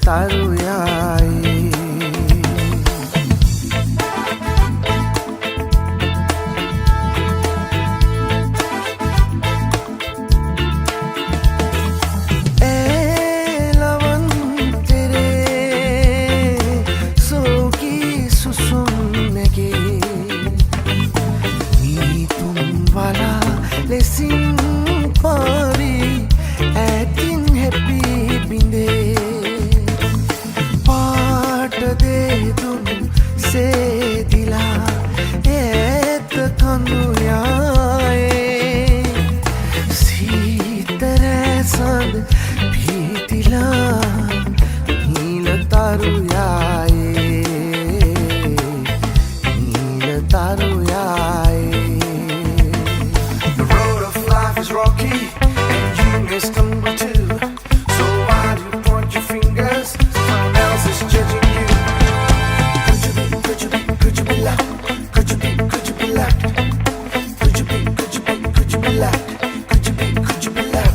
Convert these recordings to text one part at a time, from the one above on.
තරුයායි Lesin pari atin happy binde paat de dun se dila et kandu yae sitere sand bhitila neel taru yae neel taru yae is rocky and you may stumble too. So why do you point your fingers? Someone else is judging you. Could you be loud? Could you be loud? Could you be loud? Could you be loud? Could you be loud? Could you be loud?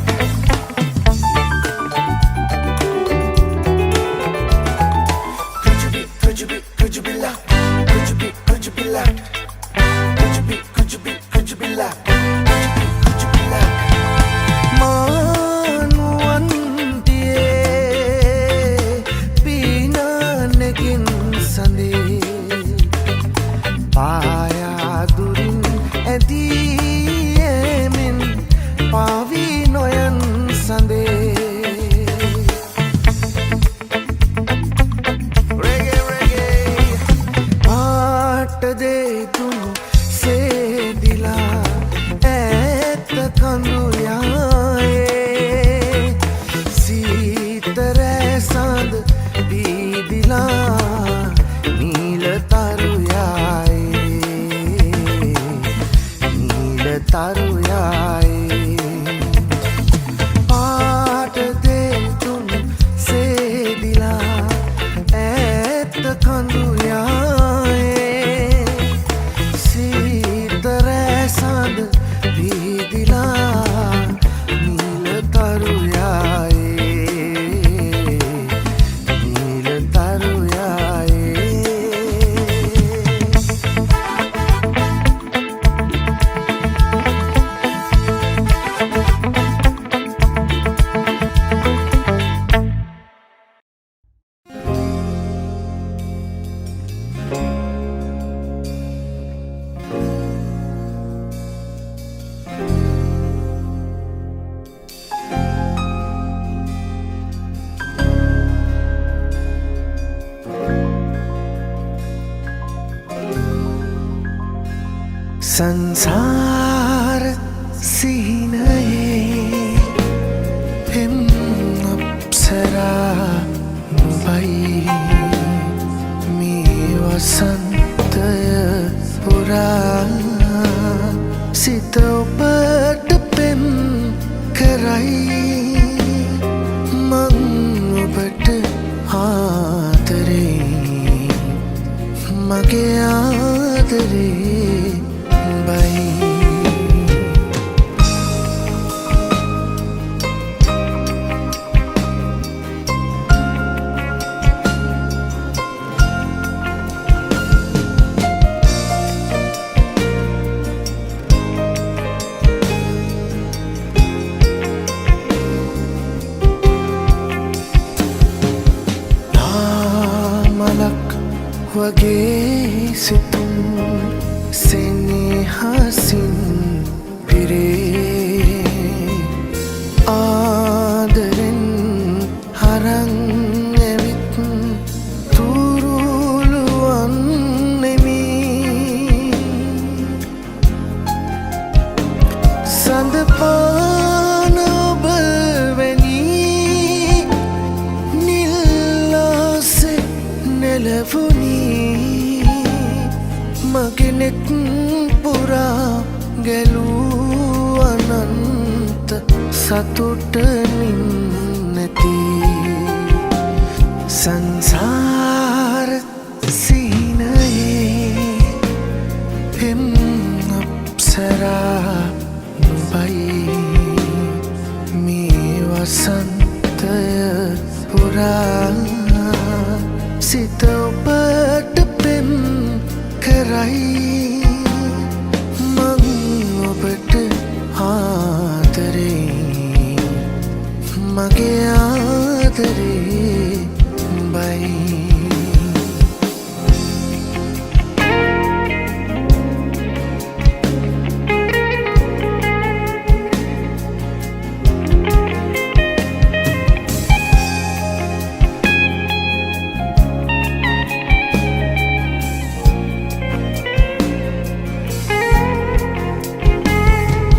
Could you be loud? Could you be loud? Could you be loud? Could you be loud? संसार सीनये him अप्सरा नुबई मी वसंतय पुरा सित उपट पेम कराई मन उपट आदरे मगे आदरे वगे से तुम सेनेहासिन फिरे आदरन हरंग एवित तुरुलुवन नेमी संदपान बलवेनी नीलासे नेलवुनी मगनेत पुरा गेलू अनंत सतुट निन्नती संसार सीनये हिम अप्सरा नुबई मी वसंतय पुरा සිත ඔබට පෙම් කරයි මං ඔබට ආදරේ මගේ ආදරේ බයි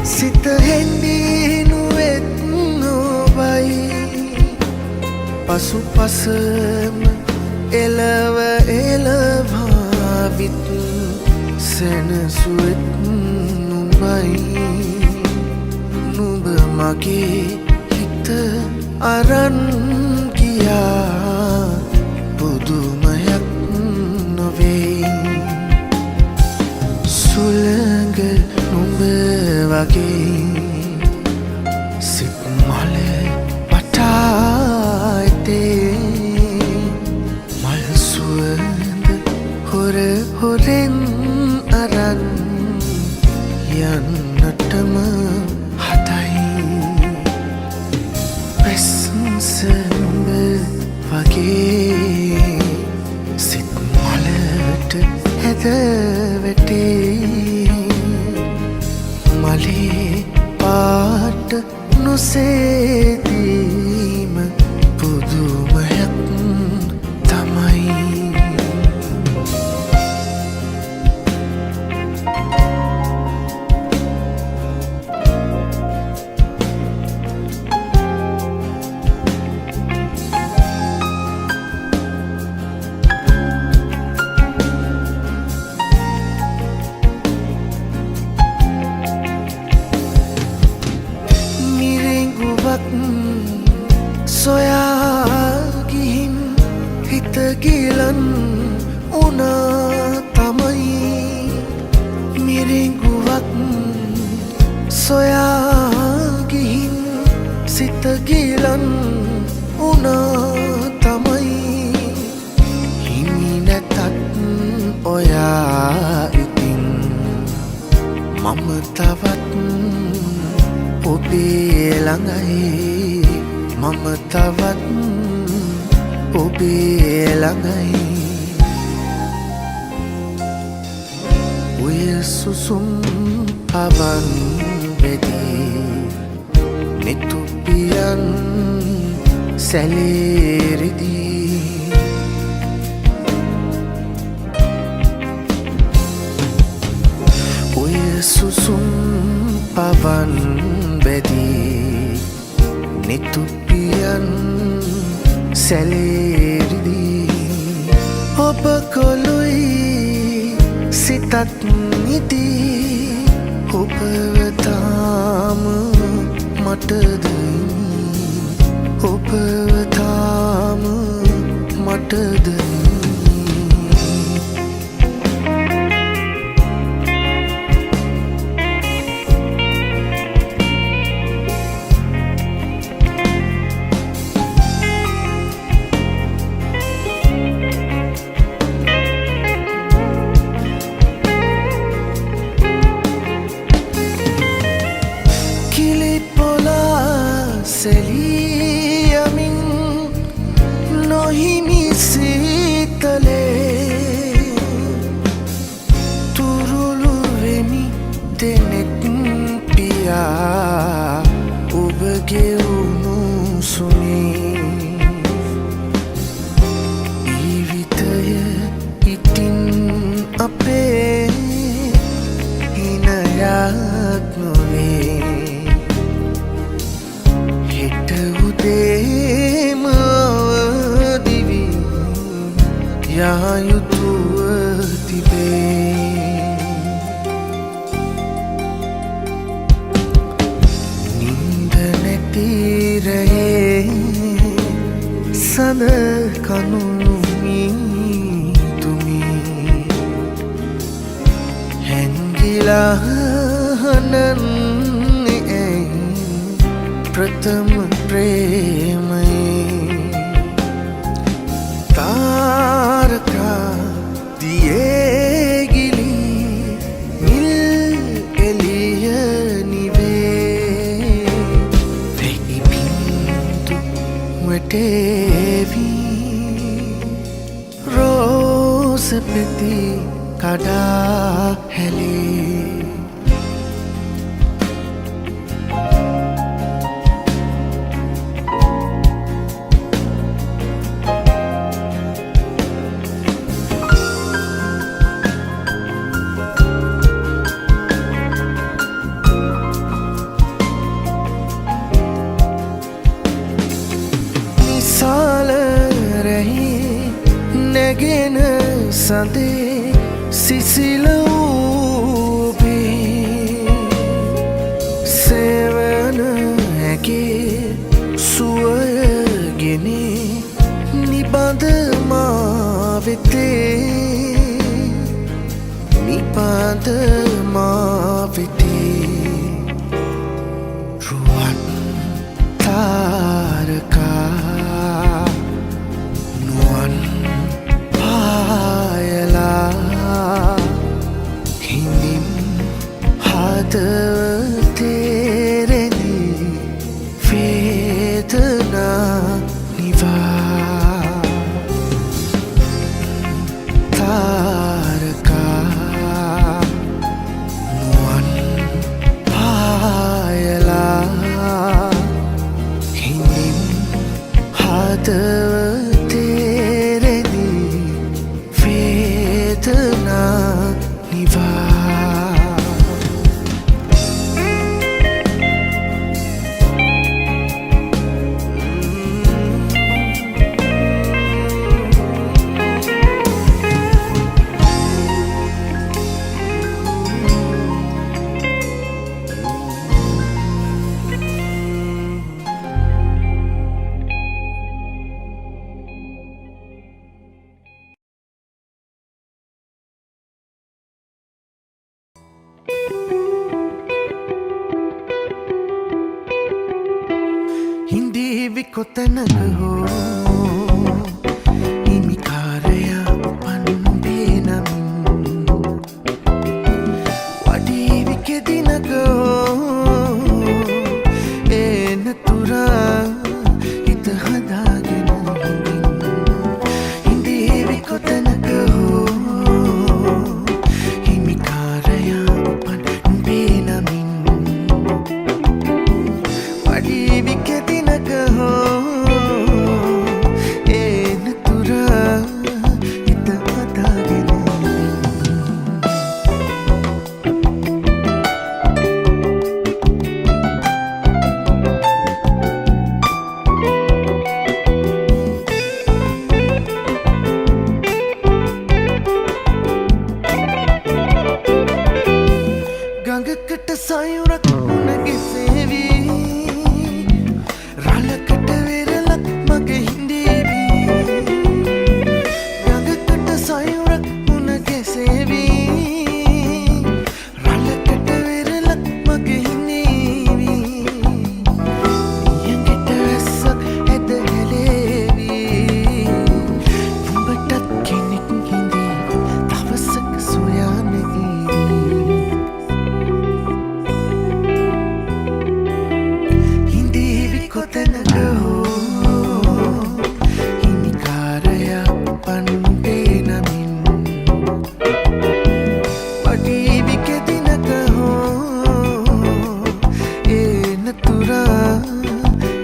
සිත හෙන්දී නුවෙත් නොබයි පසුපසම එලව එලවාවිත් සැනසුවෙත් නුබයි නුඹ මගේ හිත අරන් ගියා පුදුමයක් නොවේ සුළඟ නුඹ වගේ සිත් මල වටා ඇතේ මල් සුවඳ හොර හොරෙන් අරන් යන්නටම හදයි වෙස්සඹ වගේ සිත් මලට හැද වැටේ මලේ පාට නොසේදීම පුදුමයක් තමයි සොයා ගිහින් හිත ගිලන් උනා තමයි මිරිඟුවක් සොයා ගිහින් සිත ගිලන් උනා තමයි හිමි නැතත් ඔයා ඉතින් මම තවත් ඔබේ ළඟයි මම තවත් ඔබේ ළඟයි ඔය සුසුම් පවන් වෙදී නිතුපියන් සැලේරිදී ඔය සුසුම් පවන් වෙදී නිතුපියන් සැලේරිදී ඔබ කොළුයි සිතත් නිදී ඔබව තාම මටද ඔබව තාම මටද සෙලියමින් නොහිමි සීතලේ තුරුළු වෙමි දෙනෙත් පියා ඔබගේ උණුසුමේ ජීවිතය ඉතින් අපේ හිනයක් නොවේ උදේම අවදිවි යා යුතුව තිබේ නින්ද නැති රයේ සඳ කනුමි තුමි හැංගිලා හනන්නේ ප්‍රථම प्रेम ता වැටේවි රෝස පෙති කඩා හැලේ නැගෙන සඳේ සිසිල වූබේ සෙවන ඇගේ සුවයගෙන නිබඳ මා වෙතේ නිබඳ මා වෙතේ රුවන් තාරකා නුවන් තේරෙනි වේදනා නිවා තාරකා නුවන් පායලා හිමින් තේරෙනි වේදනා නිවා හිඳීවි කොතැනක හෝ හිමිකාරයා පන්බේ නමින් වඩීවි කෙදිනක හෝ එන තුරා හිත හදාගෙන හිඳීවි කොතැනක හෝ හිමිකාරයා පන්බේ නමින් වඩීවි කෙදිනක හෝ එන තුරා හිත හදාගෙන ගඟකට සයුරක් උණ ගෙසේවි රළකට වෙරළක් මගේ හිඳේවි ගඟකට සයුරක් උණ ගෙසේවි රළකට වෙරළක් මගේ හිඳේවි නියඟට වැස්සක් ඇද හැලේවි උඹටත් කෙනෙක් හිඳේවි දවසක සොයානෙවි කොතැනක හෝ හිමිකාරයා පන්බේ නමින් වඩීවි කෙදිනක හෝ එන තුරා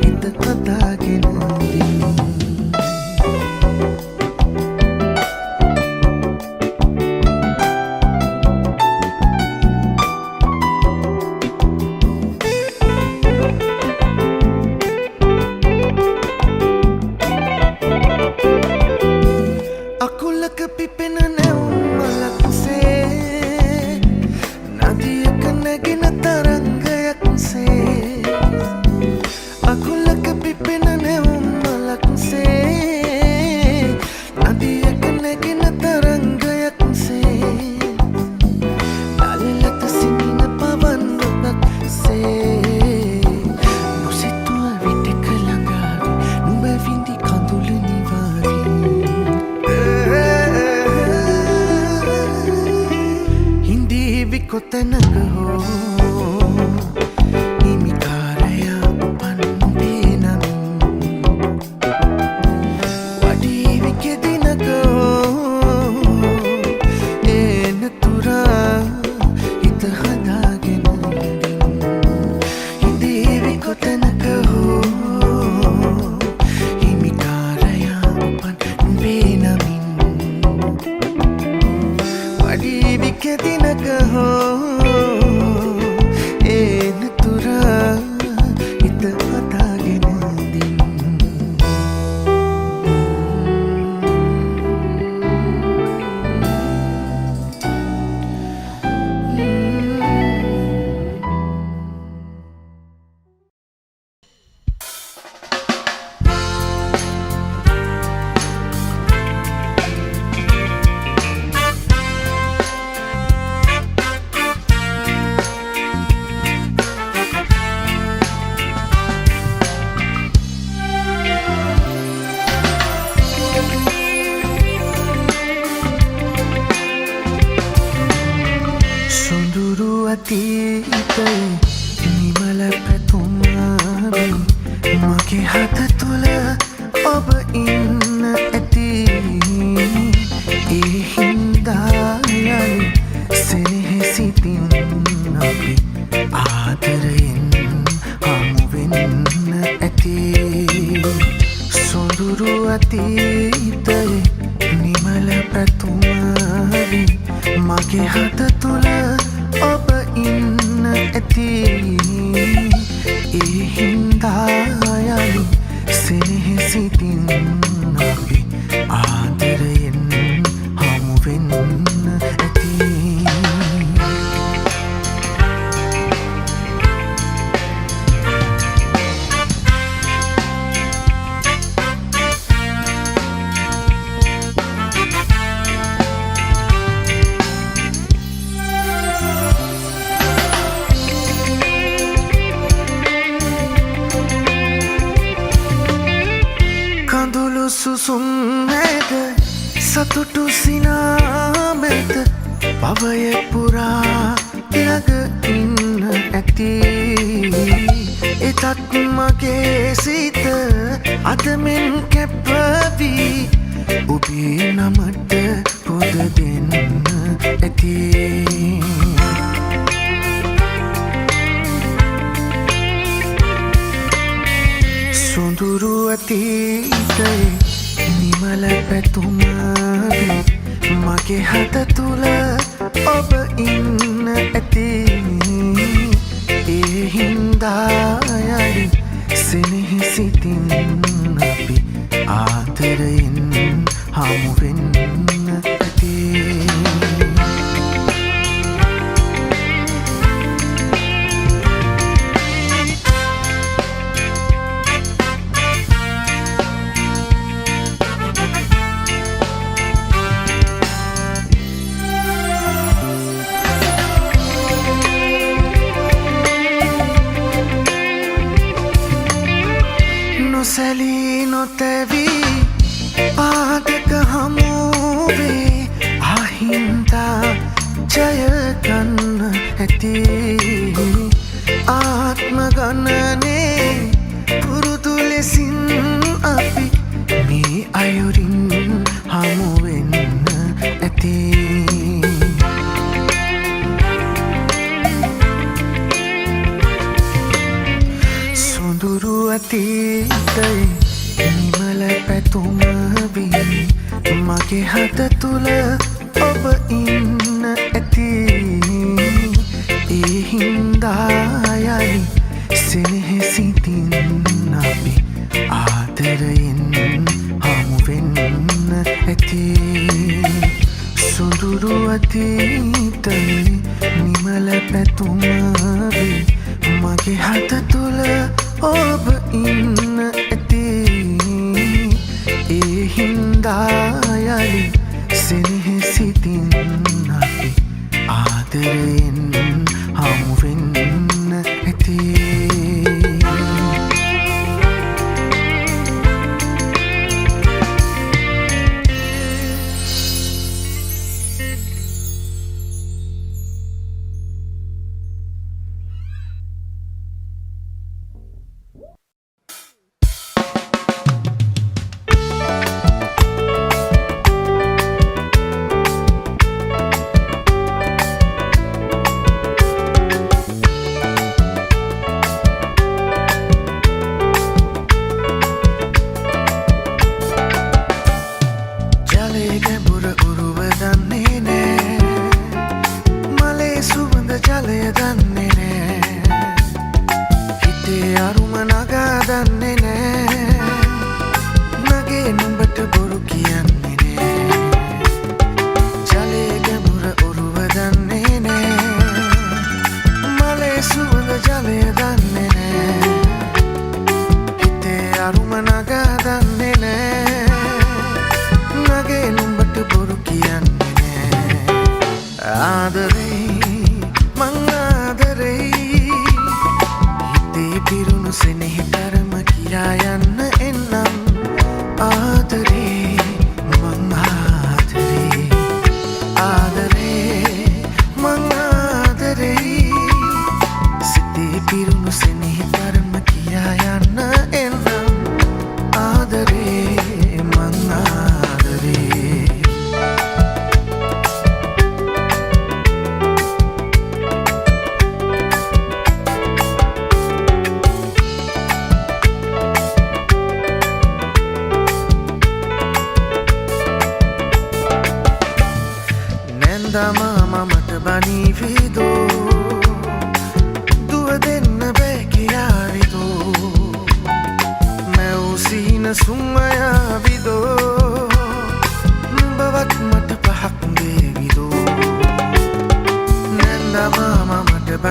හිත හදාගෙන අකුලක පිපෙන නැවුම් මලක්සේ නදියක නැගෙන තරංගයක්සේ අකුලක පිපෙන නැවුම් මලක්සේ නදියක නැගෙන තරංගයක්සේ නලලත සිනින පවන් රොතක්සේ නොසිතුව විටක ළඟාවි නුඹ විඳි කඳුල නිවාවි හිඳීවි කොතැනක හෝ හිමිකාරයා පන්බේ නමින් අතීතයේ නිමල පැතුමයි මගේ හත තුළ ඔබ ඉන්න ඇති ඒ හින්දා යලි සෙනෙහසිතින් අපි ආදරයෙන් හමු වෙන්න ඇති සොඳුරු අතීතයේ නිමල පැතුමයි මගේ හත තුළ ඔබ ඉන්න ඇති ඒ හින්දා යලි සෙනෙහසිතින් අපි ආදරයෙන් හමු වෙන්න ඇති කඳුළු සුසුම් ඇද සතුටු සිනාමැද පවය පුරා ළඟ ඉන්න ඇති එතත් මගේ සිත අදමෙන් කැපවී ඔබේ නමට පොද දෙන්න ඇති සොඳුරු අතීතයේ නිමල පැතුමයි මගේ හත තුළ ඔබ ඉන්න ඇති ඒ හින්දා යලි සෙනෙහසිතින් අපි ආදරයෙන් හමු වෙන්න ඇති නොසැලී නොතැවී පාදක හමුවේ අහින්දා ජයගන්න ඇති ආත්ම ගණනේ පුරුදු ලෙසින් අපි මේ අයුරින් හමු වෙන්න ඇති සොඳුරු අතීතයේ නිමල පැතුමවී මගේ හත තුළ ඔබ ඉන්න ඇති ඒ හින්දා යලි සෙනෙහසිතින් අපි ආදරයෙන් හමු වෙන්න ඇති සොඳුරු අතීතයේ නිමල පැතුමවී මගේ හත තුළ ඔබ ඉන්න ඇති ඒ හින්දා යලි සෙනෙහසිතින් අපි ආදරයෙන් හමු වෙන්න ඇති ආදරේ මං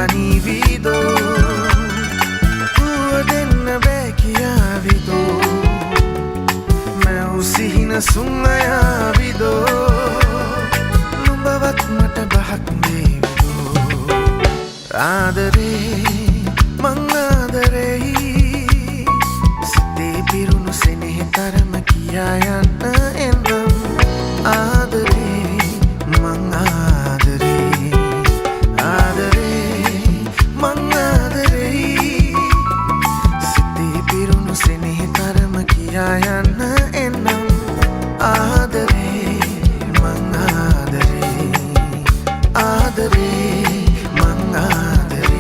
මනිවිදෝ පුව දෙන්න බෑ කියාවිදෝ මැව් සිහින සුන්නයාවිදෝ නුඹවත් මට බහක් දේවිදෝ ආදරේ මං ආදරෙයි සිතේ පිරුණු සෙනෙහ තරම කියා යන්න එන්නම් ආදරේ මං ආදරේ ආදරේ මං ආදරෙයි සිතේ පිරුණු සෙනෙහ තරම කියා යන්න එන්නම් ආදරේ මං ආදරේ ආදරේ මං ආදරේ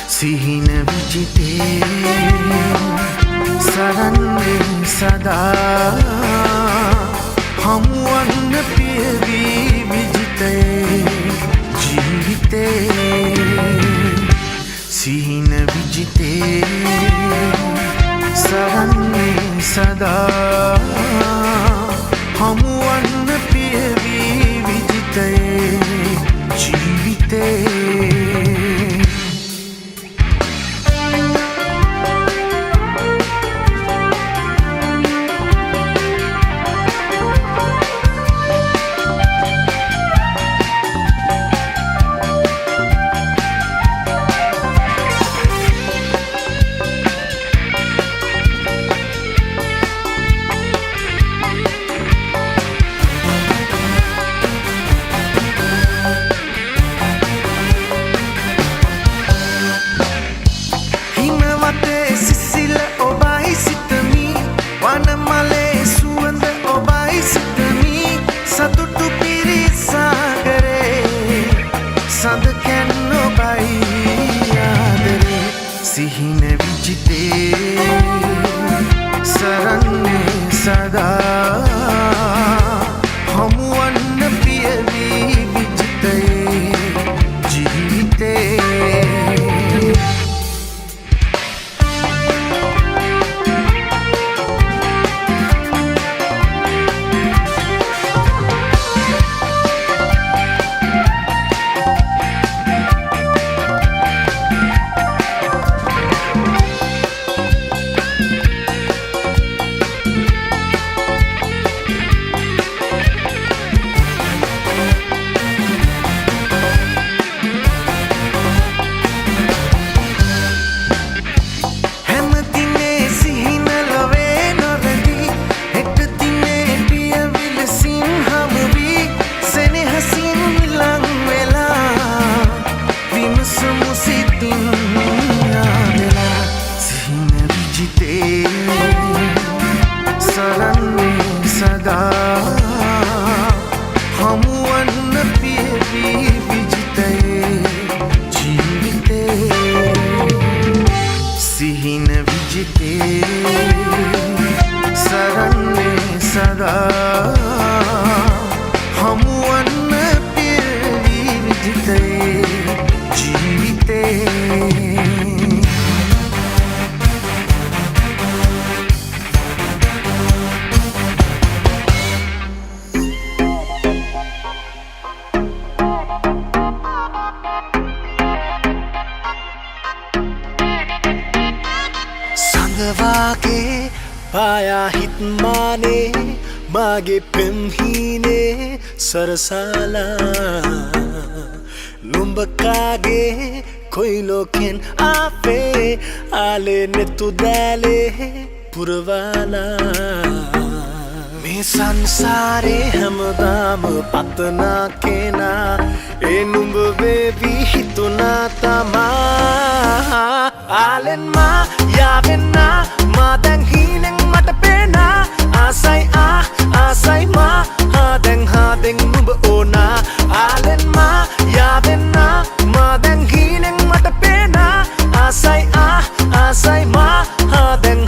සිහින විජිතේ සරන්නේ සදා හමුවන්න පියවී විජිතේ ජීවිතේ සිහින විජිතේ සරන්නේ සදා හමුවන්න පියවී විජිතේ ජීවිතේ සිහින විජිතේ සරන්නේ සදා හමුවන්න පියවී විජිතේ ජීවිතේ සරන්නේ සදා හමුවන්න පියවී විජිතේ ජීවිතේ සිහින විජිතේ සරන්නේ සදා හමුවන්න පියවී විජිතේ ජීවිතේ සඳවාගේ පායා හිත්මානේ මාගේ පෙම්හීනේ සරසාලා නුඹකාගේ කොයිලෝකෙන් ආපේ ආලේ නෙතු දෑලේ පුරවාලා මේ සංසාරේ හැමදාම පතනා කෙනා ඒ නුඹ වේවි හිතුනා තමා ආලෙන් මා යාවෙන්නා මා දැන් හීනෙන් මට පේනා ආසයි මා හාදෙන් නුඹ ඕනා ආලෙන් මා යාවෙන්නා මා දැන් හීනෙන් මට පේනා ආසයි මා හාදෙන්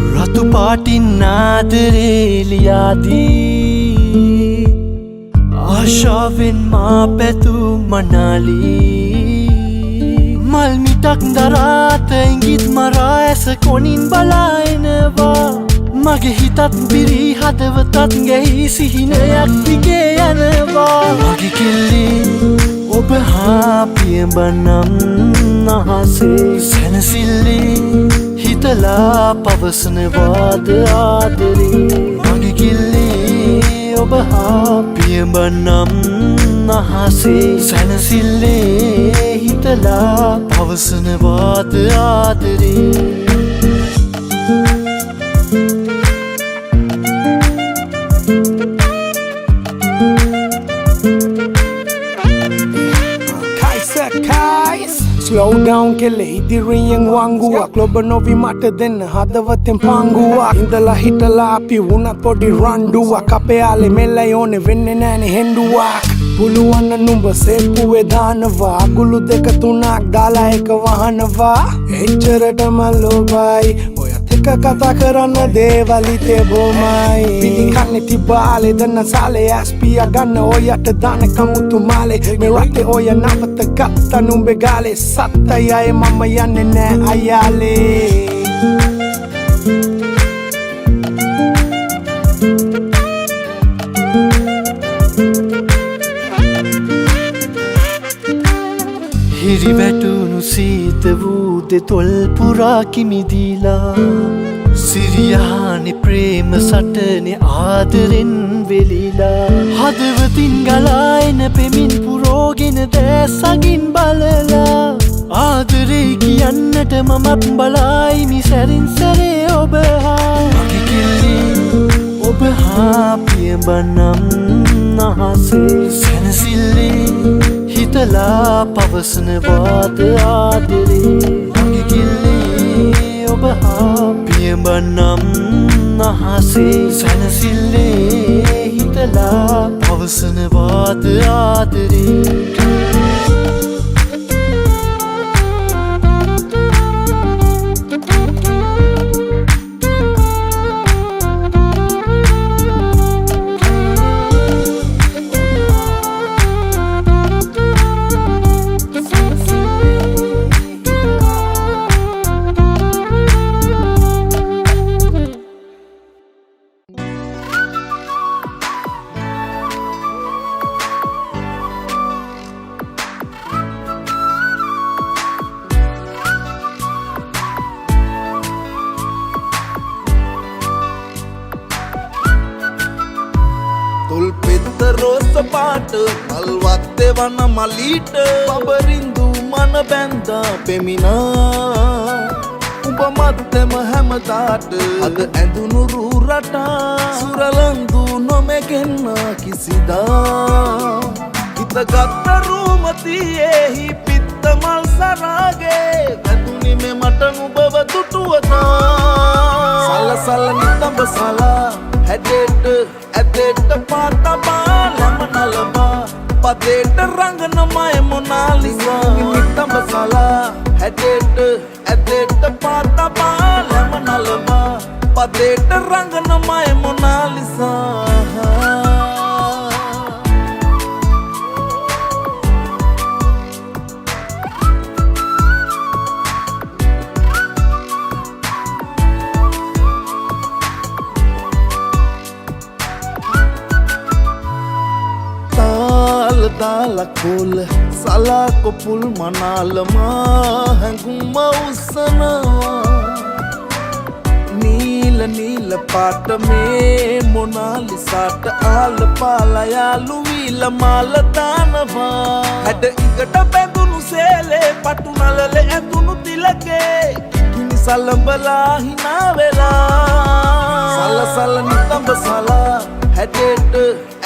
රතු පාටින් ආදරේලියාදී ආශාවෙන් මා පැතු මනාලී මල් මිටක් දරාත ඉඟිත් මරා ඇස කොනින් බලායනවා මගේ හිතත් පිරී හදවතත් ගැහි සිහිනයක් දිගේ යනවා මගේ කෙල්ලේ ඔබ හා පියඹනම් නහසේ සැනසිල්ලේ හිතලා පවසනවාද ආදරේ මගේ කෙල්ලේ ඔබ හා පියඹනම් නහසේ සැනසිල්ලේ හිතලා පවසනවාද ආදරේ Slow down kele ඉදිරියෙන් වංගුවක් ලොබ නොවි මට දෙන්න හදවතෙන් පංගුවක් ඉඳලා හිටලා අපි වුණත් පොඩි රණ්ඩුවක් අපේ ආලේ මෙල්ලයි ඕනේ වෙන්නේ නෑනේ හෙන්ඩුවක් පුළුවන් නුඹ සේප්පුවේ දානවා අගුළු දෙක තුනක් දාලා එක වහනවා එච්චරටම ලෝබයි ඔයත් එක කතා කරන්න දේවල් හිතේ බොමයි පිටිකන්නේ තිබාලේ දන්න සාලේ ඇස්පිය ගන්න ඔයට දාන කමුතු මාලේ මේ රටේ ඔය නවත ගත්ත නුඹේ ගාලේ සත්තයි අය මම යන්නේ නෑ අයාලේ හිරි වැටුණු සීත වූ දෙතොල් පුරා කිමිදීලා සිරියානි ප්‍රේම සටනේ ආදරෙන් වෙලිලා හදවතින් ගලායන පෙමින් පුරෝගෙන දැසගින් බලලා ආදරේ කියන්නට මමත් බලායිමි සැරින් සැරේ ඔබ හා මගේ කෙල්ලේ ඔබ හා පියඹනම් නහසේ සැනසිල්ලේ හිතලා පවසනවාද ආදරේ මගේ කෙල්ලේ ඔබ හා පියඹනම් නහසේ සැනසිල්ලේ හිතලා පවසනවාද ආදරේ රෝස පාට මල්වත්තේ වන මලීට බබරින්දු මන බැන්දා පෙමිනා උඹ මත්තෙම හැමදාට අද ඇඳුණු රූ රටා සුරලන්දු නොමැගෙන්න කිසිදා හිතගත්ත රූමතියෙහි පිත්ත මල් සරාගේ වැදුනි මෙ මට නුඹව දුටුවතා සලසල නිතඹ සලා හැඩෙට ඇදෙට පාතබා ලැමනලබා පදේට රංගනමය මොනාලිසා නිතඹ සලා හැඩෙට ඇදෙට පාතබා ලැමනලබා පදේට රංගනමය මොනාලිසා දාලකොල සලාකොපුල් මනාලමා හැඟුම උස්සනවා නීල නීල පාට මේ මොනාලිසාට ආල පාලයාලු වීල මාල දානවා හැඩ ඉකට බැඳුණු සේලේ පටු නලලේ ඇඳුණු තිලකේ කිනි සලඹලා හිනා වෙලා සලසල නිතඹ සලා හැඩෙට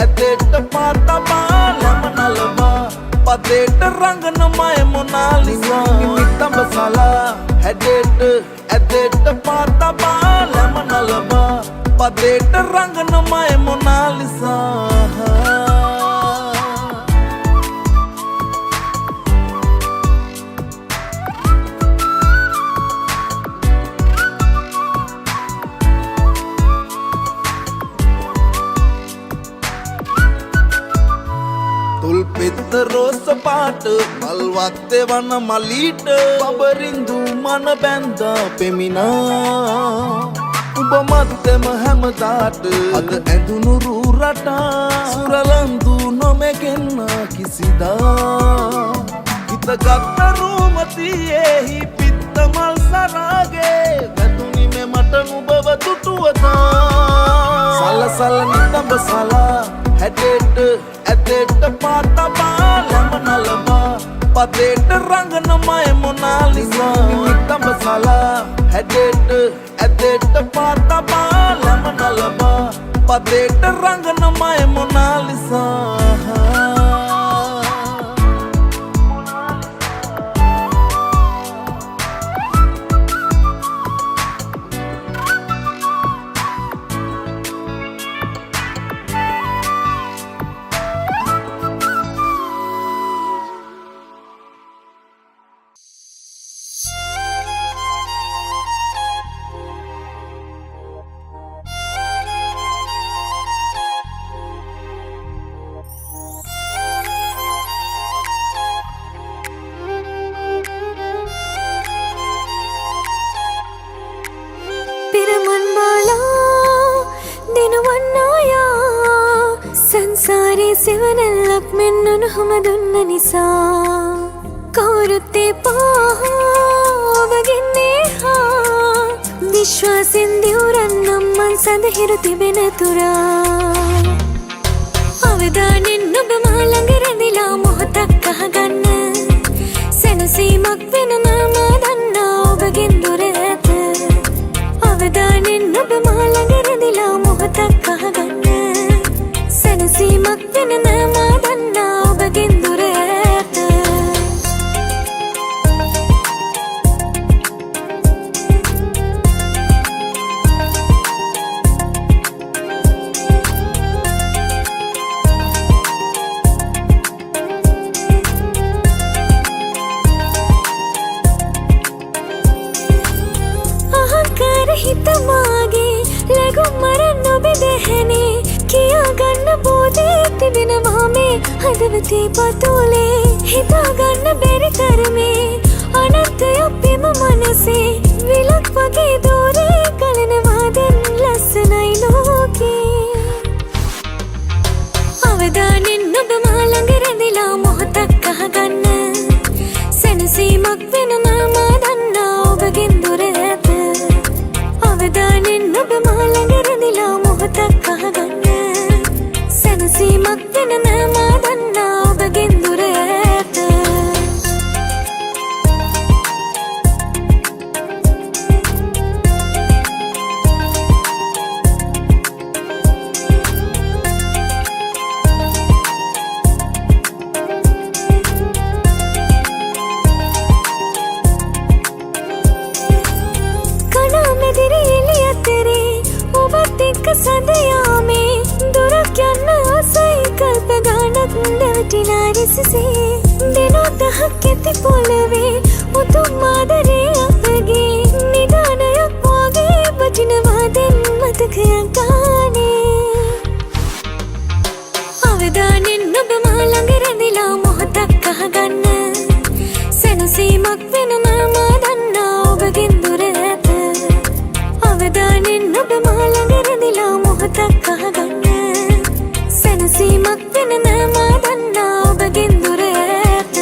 ඇදෙට පාතබා ලැමනලබා පදේට රංගනමය මොනාලිසා නිතඹ සලා හැඩෙට ඇදෙට පාතබා ලැමනලබා පදේට රංගනමය මොනාලිසා රෝස පාට මල්වත් එවන මලීට බබරින්දු මන බැන්දා පෙමිනා උඹ මත්තම හැමදාට අද ඇඳුණු රූ රටා සුරලන්දු නොමැගෙන්න කිසිදා හිත ගත්ත රූමතියෙහි පිත්ත මල් සරාගේ වැදුනි මේ මට නුඹව තුටුවදා සලසල නිතඹ සලා හැටේට ඇතේට පාටබා ලැමනලබා පතේට රංගන මය මොනාලිසා නිතඹ සලා හැටේට ඇතේට පාටබා ලැමනලබා පතේට රංගන මය මොනාලිසා සංසාරේ සෙවණැල්ලක් මෙන් උණුහුම දුන්න නිසා කවුරුත් එපා ඔබගෙන්නේ හා විශ්වාසෙන් දිවුරන්නම් මං සඳහිරු තිබෙන තුරා අවදානෙන් ඔබ මා ළඟ රැඳිලා මොහොතක් අහගන්න සැනසීමක් වෙන මම දන්නා ඔබගෙන් දුර ඇත අවදානෙන් ඔබ මා ළඟ රැඳිලා මොහොතක් අහගන්න සැනසීමක් වෙන මම දන්නා ඔබගෙන් දුර ඇත අහංකාර හිත මාගේ ලැබුම් මරන්න ඔබ දෙහැනේ කියා ගන්න බෝධේ තිබෙනවා මේ හදවතේ පතුලේ හිතා ගන්න බැරි තරමේ අනන්තයක් බිම මනසේ විලක් වගේ දෝරේ කලනවා දැන් ලස්සනයි ලෝකේ අවදානෙන් ඔබ මා ළඟ රැඳිලා මොහොතක් අහගන්න සැනසීමක් වෙන මම දන්නා ඔබගෙන් දුර ඇත අවදානෙන් ඔබ මා ළඟ රැඳිලා මොහොතක් අහගන්න සැනසීමක් වෙන මම දන්නා ඔබගෙන් දුර ඇත කණා මෙදිරි එළිය අතරේ ඔබත් එක්ක සඳයාමේ දුරක් යන්න ආසයි කල්ප ගානක් නැවටිලා රෙසසේ දෙනෝ දහක් ඇති පොළවේ උතුම් ආදරේ අපගේ නිදානයක් වගේ වටිනවා දැන් මතකයක් ගානේ අවදානෙන් ඔබ මා ළඟ රැඳිලා මොහොතක් අහගන්න සැනසීමක් වෙන මම දන්නා ඔබගෙන් දුර ඇත අවදානෙන් ඔබ මා ළඟ රැඳිලා මොහොතක් අහගන්න සැනසීමක් වෙන මම දන්නා ඔබගෙන් දුර ඇත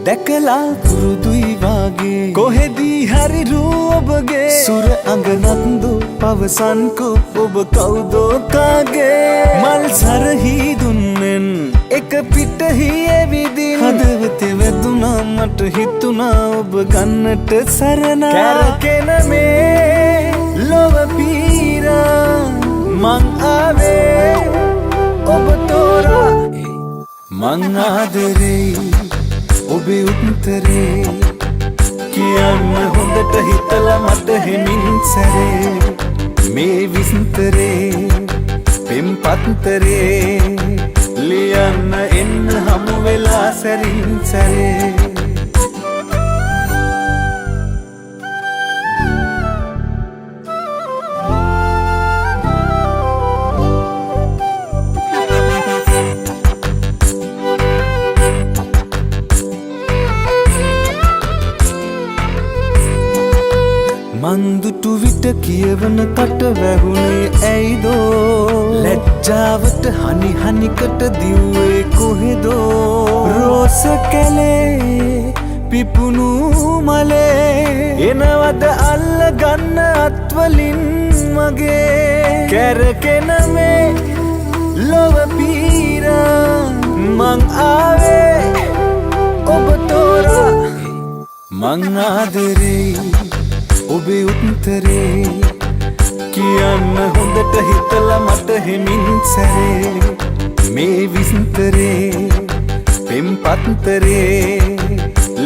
දැකලා පුරුදුයි වාගේ කොහෙදී හරි රූබගේ සුර අඟනන්දු පවසන්කෝ ඔබ කවුදෝ කාගේ මල් සරහි දුන්නෙන් එක පිටහි ඇවිදින් හදවතේ වැදුනා මට හිතුණා ඔබ ගන්නට සරණ කැරකෙන මේ ලොව පීරා මං ආවේ ඔබ තෝරා මං ආදරේ ඔබේ උත්තරේ කියන්න හොඳට හිතලා මට හෙමින් සැරේ මේ විස්තරේ පත්තරේ ලියන්න එන්න හමු වෙලා සැරින් සැරේ මන්දුටු විට කියවන කට වැහුණේ ඇයිදෝ ලැජ්ජාවට හනි හනිකට දිව්වේ කොහෙදෝ රෝස කැලේ පිපුණු මලේ එනවද අල්ල ගන්න අත්වලින් මගේ කැරකෙන මේ ලොව පීරා මං ආවේ ඔබ තෝරා මං ආදරේ ඔබේ උත්තරේ කියන්න හොඳට හිතලා මට හෙමින් සැරේ මේ විස්තරේ පෙම් පත්තරේ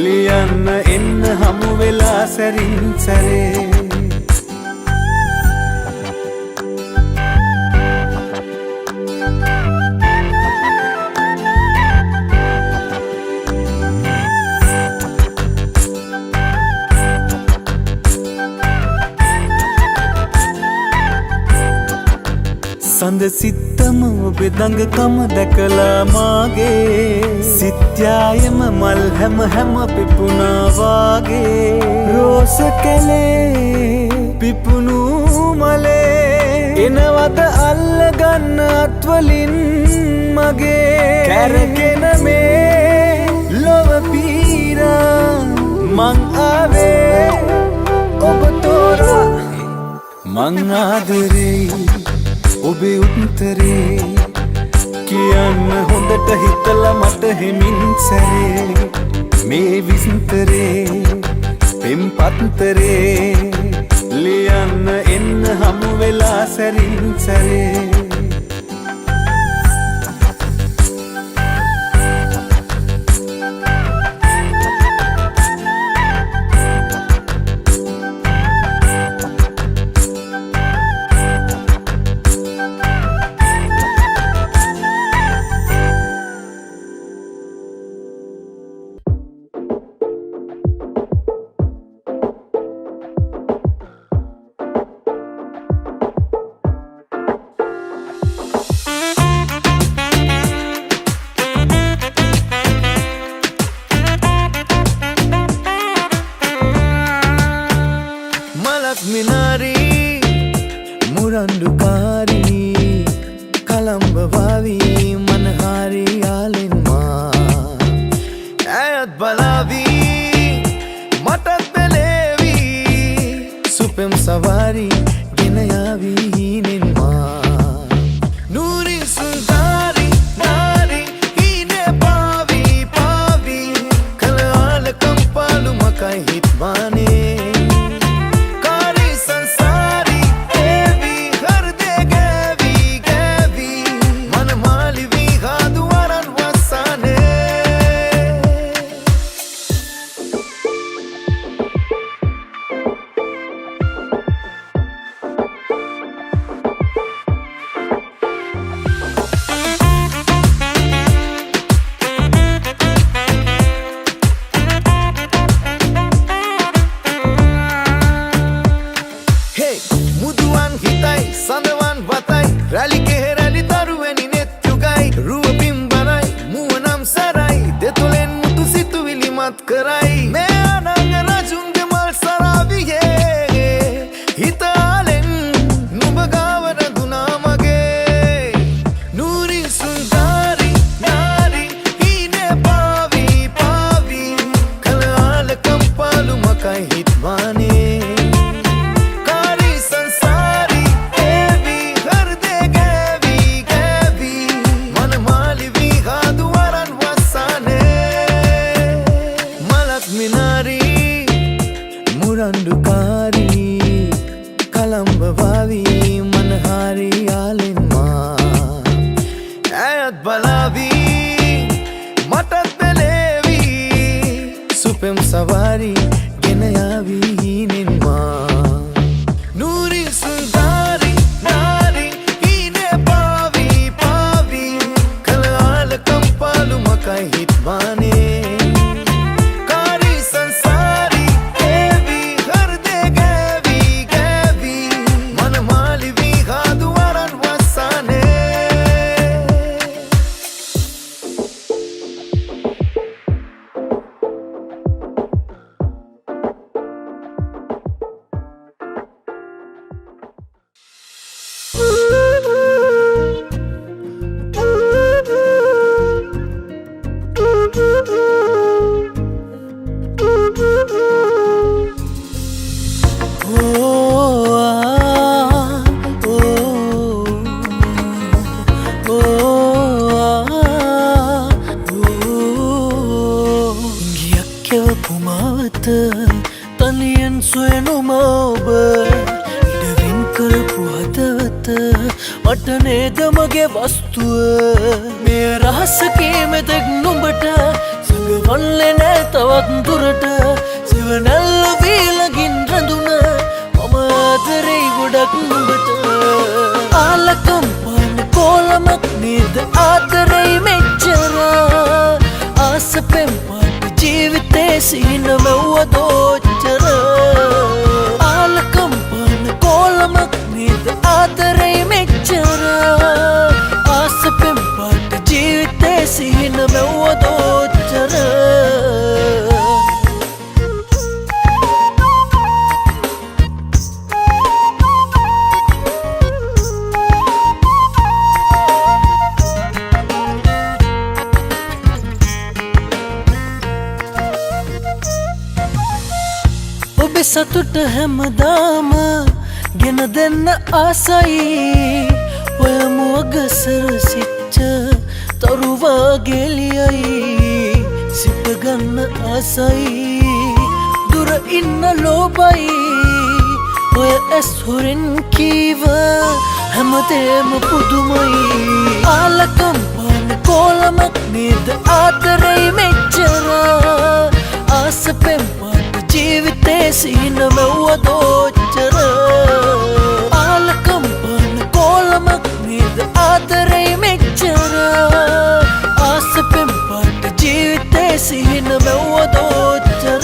ලියන්න එන්න හමු වෙලා සැරින් සැරේ සඳ සිත්තම ඔබේ දඟකම දැකලා මාගේ සිත්යායම මල් හැම පිපුණා වාගේ රෝස කැලේ පිපුණු මලේ එනවද අල්ල ගන්න අත්වලින් මගේ කැරකෙන මේ ලොව පීරා මං ආවේ ඔබ තෝරා මං ආදරේ ඔබේ උත්තරේ කියන්න හොඳට හිතලා මට හෙමින් සැරේ මේ විස්තරේ පෙම් පත්තරේ ලියන්න එන්න හමු වෙලා සැරින් සැරේ Nuri sundari nari ine pavi පුමවත තනියෙන් සොයනුම ඔබ ඉඩවින් කරපු හදවත මට නේද මගේ වස්තුව මේ රහසකේ මෙතෙක් නුඹට සඟවල්ලේ නෑ තවත් දුරට සිවනැල්ල වීලගින් රැඳුන මම ආදරේ ගොඩක් නුඹට ආලකම් පාන කෝලමක් නේද ආදරේ මෙච්චර ආසපෙන් පාට ජීවිතේ සිහින මෙව්ව දෝච්චර ආලකම් පාන කෝලමක් නේද ආදරේ මෙච්චර ආසපෙන් පාට ජීවිතේ සිහින මෙව්ව දෝච්චර ඔබේ සතුට හැමදාම ගෙන දෙන්න ආසයි ඔය මුවගසර සිච්ච තරුවා ගෙලියයි සිප ගන්න ආසයි දුර ඉන්න ලෝබයි ඔය ඇස් හොරෙන් කීව හැමදේම පුදුමයි ආලකම් පාන කෝලමක් නේද ආදරේ මෙච්චර ආසපෙන් ජීවිතේ සිහින මෙව්ව දෝච්චර ආලකම් පාන කෝලමක් නේද ආදරේ මෙච්චර ආසපෙන් පාට ජීවිතේ සිහින මෙව්ව දෝච්චර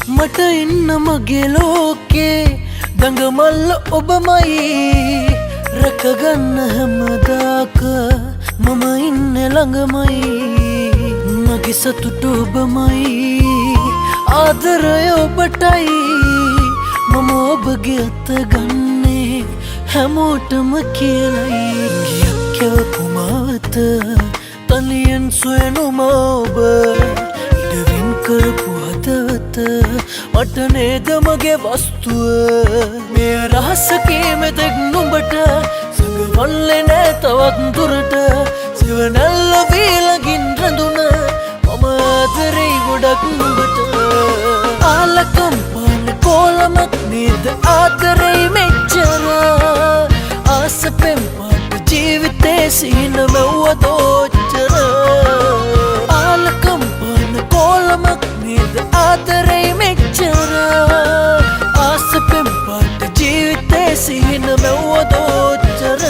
මට ඉන්න මගේ ලෝකේ දඟමල්ල ඔබමයි රැකගන්න හැමදාක මම ඉන්න ළඟමයි මගේ සතුට ඔබමයි ආදරය ඔබටයි මම ඔබගේ අත ගන්නේ හැමෝටම කියලයි ගියක් පුමවත තනියෙන් සොයනුම ඔබ ඉඩවින් කරපු හදවත මට නේද මගේ වස්තුව මේ රහසකේ මෙතෙක් නුඹට සඟවල්ලේ නෑ තවත් දුරට සිවනැල්ල වීලගින් රැඳුන මම ආදරේ ගොඩක් නුඹට ආලකම් පාන කෝලමක් නේද ආදරේ මෙච්චර ආසපෙන් පාට ජීවිතේ සිහින මෙව්ව දෝච්චර ආලකම් පාන කෝලමක් නේද ආදරේ මෙච්චර ආසපෙන් පාට ජීවිතේ සිහින මෙව්ව දෝච්චර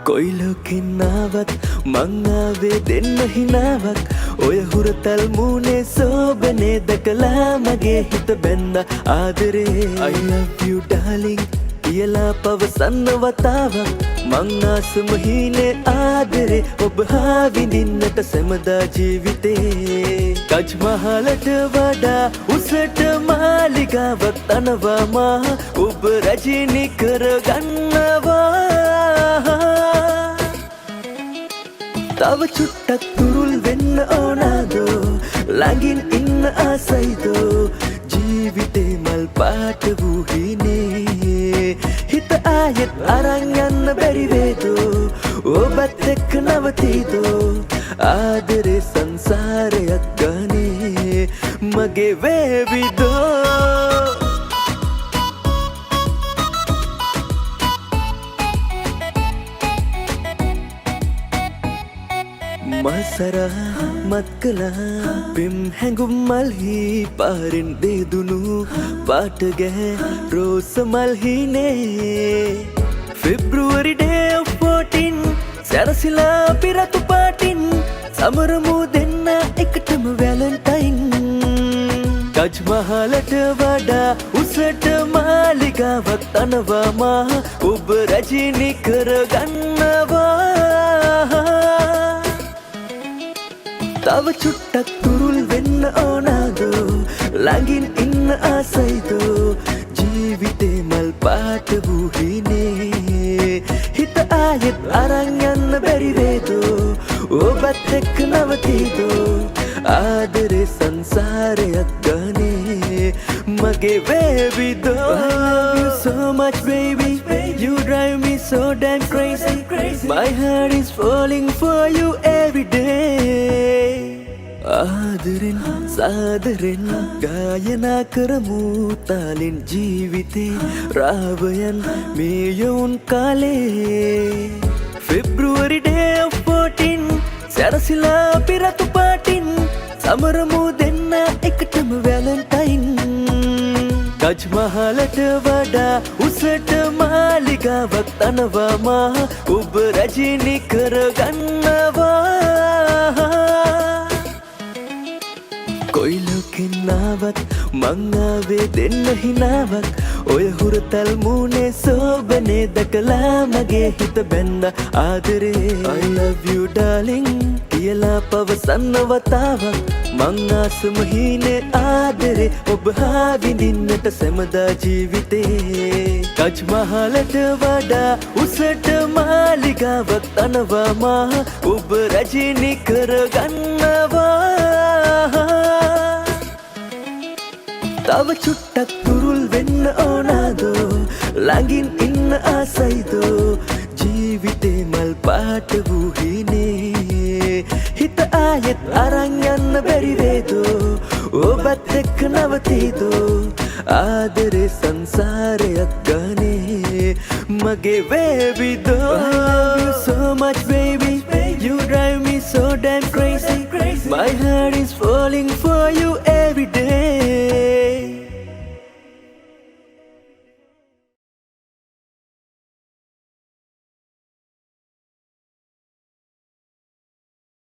කොයි ලෝකෙන්නාවත් මං ආවේ දෙන්න හිනාවක් ඔය හුරතල් මූනේ සෝබනේ දැකලා මගේ හිත බැන්ද ආදරේ I love you darling කියලා පවසන්න වතාවක් මං ආසම හීනේ ආදරේ ඔබ හා විඳින්නට සැමදා ජීවිතේ තජ් මහලට වඩා උසට මාලිගාවක් තනවා මා ඔබ රජිනි කරගන්නවා තව චුට්ටක් තුරුල් වෙන්න ඕනාදෝ ළඟින් ඉන්න ආසයිදෝ ජීවිතේ මල් පාට වූ හීනේ හිත ආයෙත් අරන් යන්න බැරි වේදෝ ඔබත් එක්ක නවතීදෝ ආදරේ සංසාරයක් ගානේ මගේ වේවිදෝ මල්සරා මත් කළා පෙම් හැඟුම් මල්හි පාරෙන් දෙදුණු පාට ගැහැ රෝස මල්හිනේ February day of 14 සැරසිලා පිරතු පාටින් සමරමු දෙන්න එකටම වැලන්ටයින් තජ් මහලට වඩා උසට මාලිග මාලිගාවක් තනවා මා ඔබ රජිනි කරගන්නවා තව චුට්ටක් තුරුල් වෙන්න ඕනාදෝ ළඟින් ඉන්න ආසයිදෝ ජීවිතේ මල් පාට වූ හිනේ හිත ආයෙත් අරන් යන්න බැරි වේදෝ ඔබත් එක්ක නවතීදෝ ආදරේ සංසාරයක් ගනේ මගේ වේවිදෝ I love you so much baby you drive me so damn crazy my heart is falling for you every day ආදරෙන් සාදරෙන් ගායනා කරමු තාලෙන් ජීවිතේ රාවයන් මේ යොවුන් කාලේ February day of 14 සැරසිලා පිරතු පාටින් සමරමු දෙන්න එකටම වැලන්ටයින් ටජ් මහලට වඩා උසට මාලිගාවක් තනවා මා ඔබ රජිනි කරගන්නවා කොයි ලෝකෙන්නාවත් මං ආවේ දෙන්න හිනාවක් ඔය හුරතල් මූනේ සෝබනේ දැකලා මගේ හිත බැන්න ආදරේ I love you darling කියලා පවසන්න වතාවක් මං ආසම හීනේ ආදරේ ඔබ හා විඳින්නට සැමදා ජීවිතේ ටජ් මහලට වඩා උසට මාලිගාවක් තනවා මා ඔබ රජිනි කරගන්නවා තව චුට්ටක් තුරුල් වෙන්න ඕනාදෝ ළඟින් ඉන්න ආසයිදෝ ජීවිතේ මල් පාට වූ හිනේ හිත ආයෙත් අරන් යන්න බැරි වේදෝ ඔබත් එක්ක නවතීදෝ ආදරේ සංසාරයක් ගනේ මගේ වේවිදෝ I love you so much baby you drive me so damn crazy my heart is falling for you every day